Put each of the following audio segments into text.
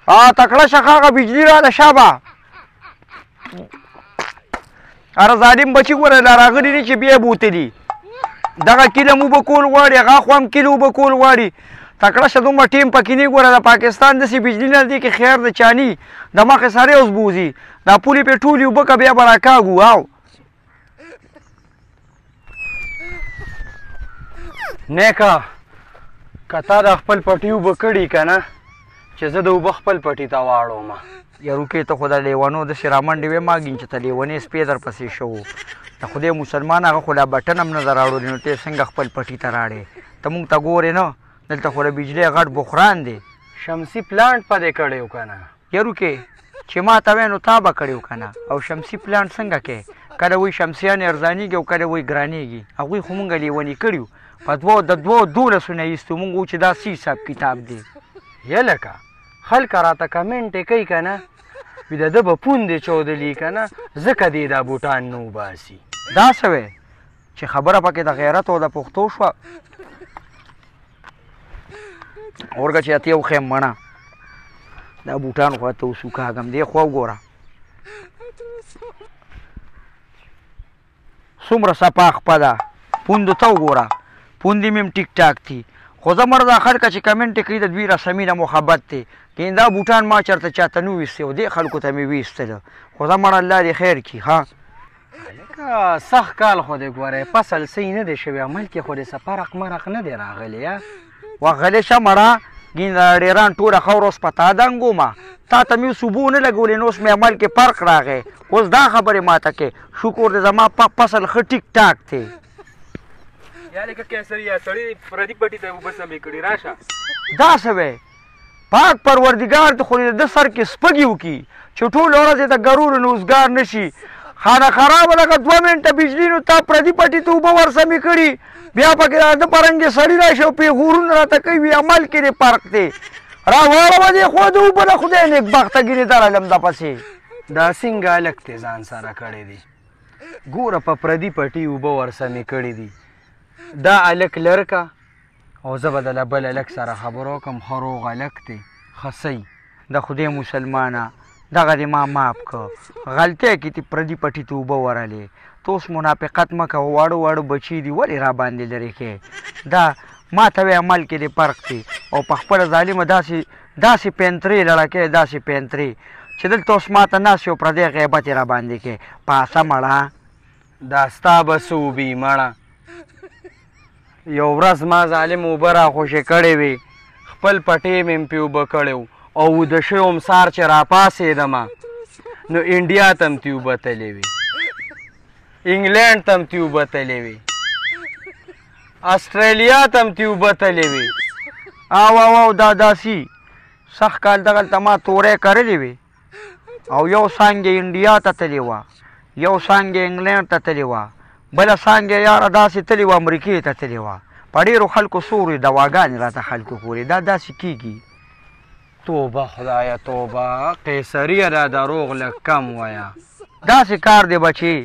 تکړه شه هغه بجلي راله شابه اره ظالم بچي ګوره لا راغلي دي چې بیا بوتلي دغه کیله مو به کول غواړي هغه خو هم کیله اوبه کول غواړي تکړه شه دومره ټیم پکې نه ګوره د پاکستان داسې بجلي نه دی کې خیر د چاني د مخې سارې اوس بوځي دا پولې پې ټولې اوبه که بیا به راکاږو او نیکه که تا د خپل پټي اوبه کړي که نه چې زه د اوبه خپل پټي ته واړوم یاروکې ته خو د لیونو داسې رامنډې وې ماګین چې ته لیونې سپې در پسې شو د خدای مسلمان هغه خو لا بټن هم نه در راوړلې نو ته څنګه خپل پټي ته راړې ته مونږ ته ګورې نه دلته خو د بجلۍ غټ بخران دی شمسي پلانټ په دې کړی و که نه یاروکې چې ما ته وایې نو تا به کړی و که نه او شمسي پلانټ څنګه کې کله وایي شمسیانې ارزانېږي او کله وایي ګرانېږي هغوی خو مونږ لیونې کړي وو په د دوو 12 نه ایستو مونږ وو چې دا څه حساب کتاب دی یلکه خلک راته کمنټ کوي که نه وي د ده به پوندې چودلي که نه ځکه دې دا بوټان نه وباسي دا څه وی چې خبره پکې د غیرت او د پښتو شوه ورګه چې اتې وښیم مڼه دا بوټان خو ته اوس وکاږم دې خوا وګوره څومره صفا خپه ده پوندو ته وګوره پوندې مې هم ټیک ټاک دي خو زه مړه دا خلکه چې کمنټ کوي د دوی رسمي نه محبت دی که دا بوټان ما چېرته چاته نه ویستې او دې خلکو ته مې ویستله خو زه مړه الله دې خیر کړي ها هلکه سخت کال خو دې ګورې فصل صحیح نه دی شوی عمل کې خو دې څه فرق مرق نه دی راغلی یا وغلی شه مړه ګین د ډېران ټوله خاوره اوس په تا دنګومه تا ته مې اوس اوبو نه لګولې نو اوس مې عمل کې فرق راغی اوس دا خبرې ماته کې شکر دی زما فصل ښه ټیک ټاک دی یا لکه کیسر یا سړی پردي پټي ته اوبه سمې کړي راشه دا څه وی پاک پروردګار ته خو د سر کې سپږې وکړي چې ټوله ورځ یې د ګرور نه اوزګار نه شي خانه خرابه لکه 2 منټه بجلي نو تا پردي پټي ته اوبه ورسمې کړي بیا پکې د پرنګې سړي راشي او پیغورونه راته کوي عمل کې دې فرق دی راواړوه دې خو د اوبه د خدای نیکبخته ګیرې درلم دپسې دا څنګه هلک دې ځان سره کړی دی ګوره په پردي پټي اوبه ورسمې کړي دي دا هلک لرکه او زه به د له بل هلک سره خبره وکړم ښه روغ هلک دی ښه صحیح د خدای مسلمانه دغه دې ما معاف که غلطی کې دې پردي پټي ته اوبه ورلې ته اوس منافقت مه کوه واړه واړه بچي دي ولې را باندې لرې کې دا ما ته وی عمل کې دې فرق دی او په خپله ظالمه داسې پینترې لړکې داسې پینترې چې دلته اوس ما ته ناست یو پردی غیبت یې را باندې کې پاسه مړه دا ستا به څه وبي مړه یو ورځ ما ظالم اوبه را خوشې کړې وې خپل پټې مې هم پې اوبه کړی و او وده شوی وم سهار چې راپاڅېدمه نو انډیا ته هم تې اوبه تلې وې انګلینډ ته هم تې اوبه تلې وې اسټرالیا ته هم تې اوبه تلې وې او دا داسي سخت کال دغلته ما تورې کرلې وې او یو څانګې انډیا ته تلې وه یو څانګې انګلینډ ته تلې وه بله څانګې یاره داسې تلې وه امریکې ته تلې وه په ډېرو خلکو سورې دواګانې راته خلکو خورې دا داسې کېږي توبه خدایه توبه قیصریه دا دروغ لږ کم وایه داسې کار دی بچې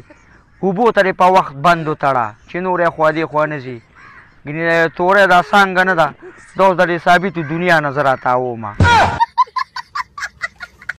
اوبو ته دې په وخت بند وتړه چې نور یې خوا دې خوا نه ځي ګینې تورې دا څانګه نه ده دا اوس د دې ثابتې دنیا نه زه راتاومه